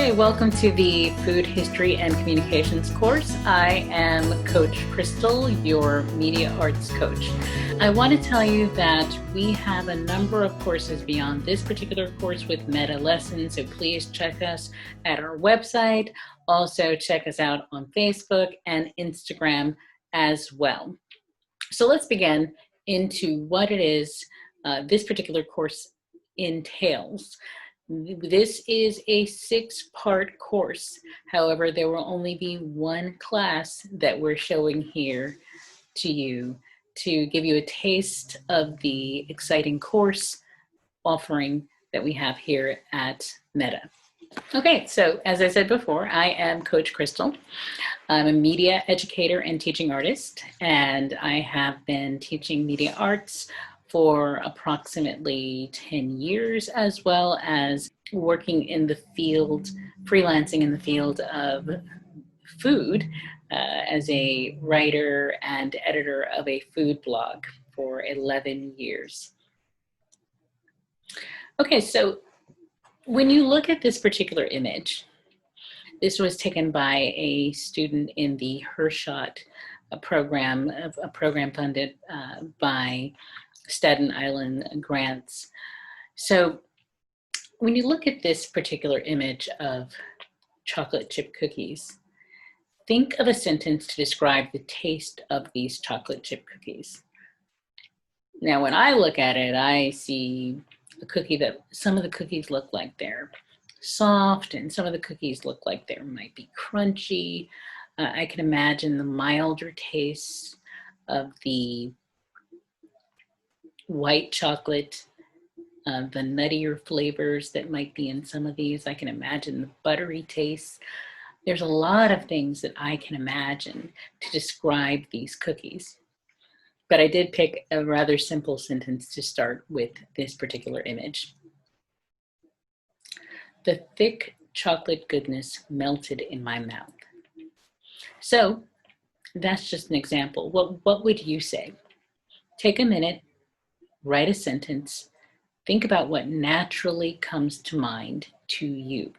Okay, welcome to the Food History and Communications course. I am Coach Crystal, your media arts coach. I want to tell you that we have a number of courses beyond this particular course with meta lessons, so please check us at our website. Also check us out on Facebook and Instagram as well. So let's begin into what it is this particular course entails. This is a 6-part course. However, there will only be one class that we're showing here to you to give you a taste of the exciting course offering that we have here at Meta. Okay, so as I said before, I am Coach Crystal. I'm a media educator and teaching artist, and I have been teaching media arts for approximately 10 years, as well as working in the field, freelancing in the field of food as a writer and editor of a food blog for 11 years. Okay, so when you look at this particular image, this was taken by a student in the Hershot program, a program funded by Staten Island grants. So when you look at this particular image of chocolate chip cookies, think of a sentence to describe the taste of these chocolate chip cookies. Now, when I look at it, I see a cookie that some of the cookies look like they're soft, and some of the cookies look like they might be crunchy. I can imagine the milder taste of the white chocolate, the nuttier flavors that might be in some of these. I can imagine the buttery taste. There's a lot of things that I can imagine to describe these cookies. But I did pick a rather simple sentence to start with this particular image. The thick chocolate goodness melted in my mouth. So that's just an example. What would you say? Take a minute, write a sentence, think about what naturally comes to mind to you.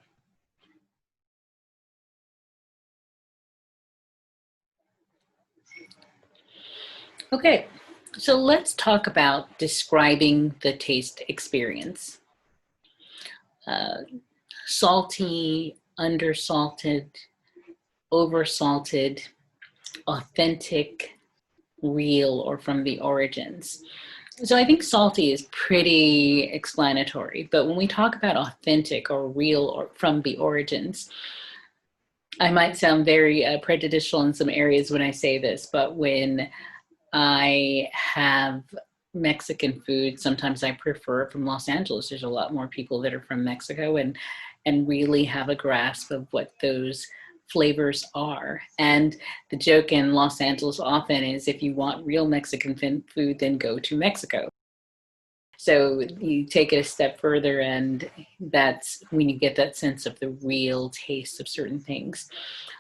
Okay, so let's talk about describing the taste experience. Salty, undersalted, oversalted, authentic, real, or from the origins. So I think salty is pretty explanatory, but when we talk about authentic or real or from the origins, I might sound very prejudicial in some areas when I say this, but when I have Mexican food, sometimes I prefer it from Los Angeles. There's a lot more people that are from Mexico and really have a grasp of what those flavors are. And the joke in Los Angeles often is, if you want real Mexican food, then go to Mexico. So you take it a step further, and that's when you get that sense of the real taste of certain things.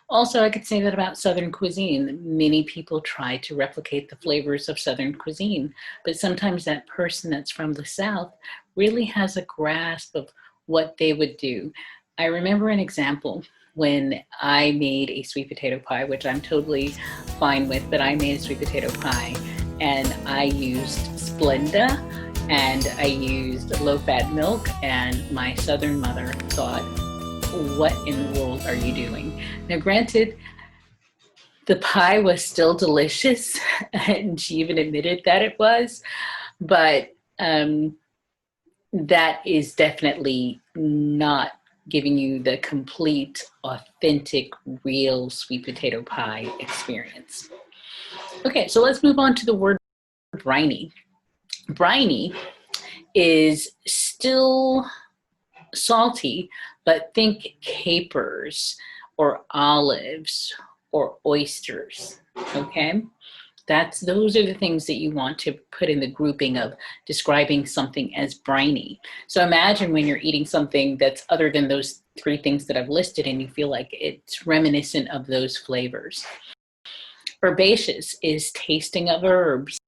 Also, I could say that about Southern cuisine. Many people try to replicate the flavors of Southern cuisine, but sometimes that person that's from the South really has a grasp of what they would do. I remember an example when I made a sweet potato pie, which I'm totally fine with, but I made a sweet potato pie and I used Splenda and I used low-fat milk, and my Southern mother thought, what in the world are you doing? Now, granted, the pie was still delicious, and she even admitted that it was, but that is definitely not giving you the complete, authentic, real sweet potato pie experience. Okay, so let's move on to the word briny. Briny is still salty, but think capers or olives or oysters, okay? Those are the things that you want to put in the grouping of describing something as briny. So imagine when you're eating something that's other than those 3 things that I've listed and you feel like it's reminiscent of those flavors. Herbaceous is tasting of herbs.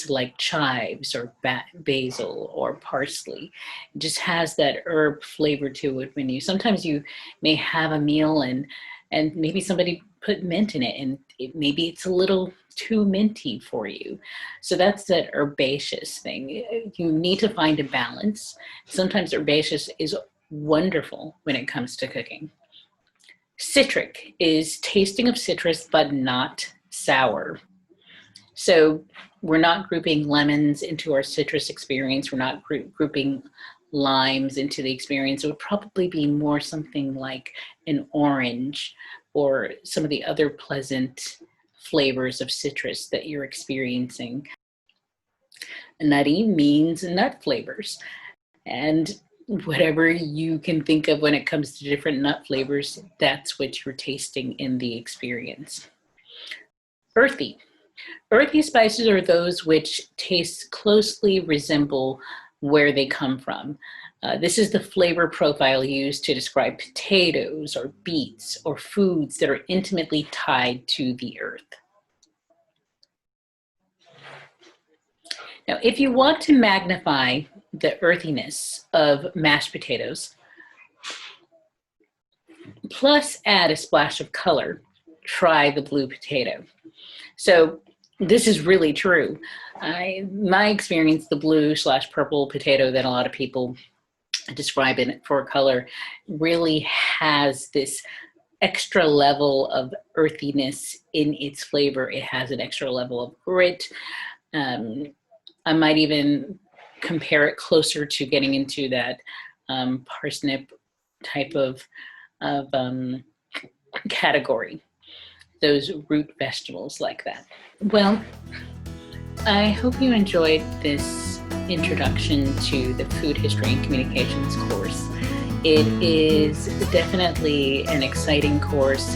like chives or basil or parsley. It just has that herb flavor to it. Sometimes you may have a meal and maybe somebody put mint in it, and maybe it's a little too minty for you. So that's that herbaceous thing. You need to find a balance. Sometimes herbaceous is wonderful when it comes to cooking. Citric is tasting of citrus, but not sour. So we're not grouping lemons into our citrus experience. We're not grouping limes into the experience. It would probably be more something like an orange or some of the other pleasant flavors of citrus that you're experiencing. Nutty means nut flavors. And whatever you can think of when it comes to different nut flavors, that's what you're tasting in the experience. Earthy. Earthy spices are those which taste closely resemble where they come from. This is the flavor profile used to describe potatoes or beets or foods that are intimately tied to the earth. Now, if you want to magnify the earthiness of mashed potatoes, plus add a splash of color, try the blue potato. So this is really true. My experience, the blue/purple potato that a lot of people describe it for color, really has this extra level of earthiness in its flavor. It has an extra level of grit. I might even compare it closer to getting into that parsnip type of category, those root vegetables like that. Well, I hope you enjoyed this introduction to the Food History and Communications course. It is definitely an exciting course,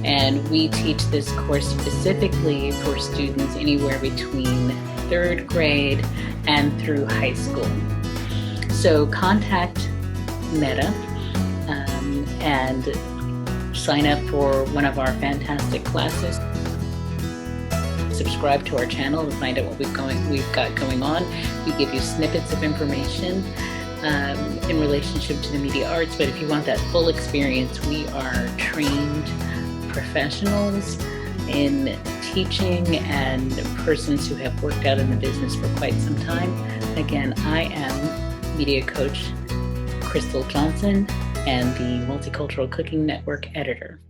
and we teach this course specifically for students anywhere between 3rd grade and through high school. So contact Meta and sign up for one of our fantastic classes. Subscribe to our channel to find out what we've got going on. We give you snippets of information in relationship to the media arts, but if you want that full experience, we are trained professionals in teaching and persons who have worked out in the business for quite some time. Again, I am media coach Crystal Johnson and the Multicultural Cooking Network editor.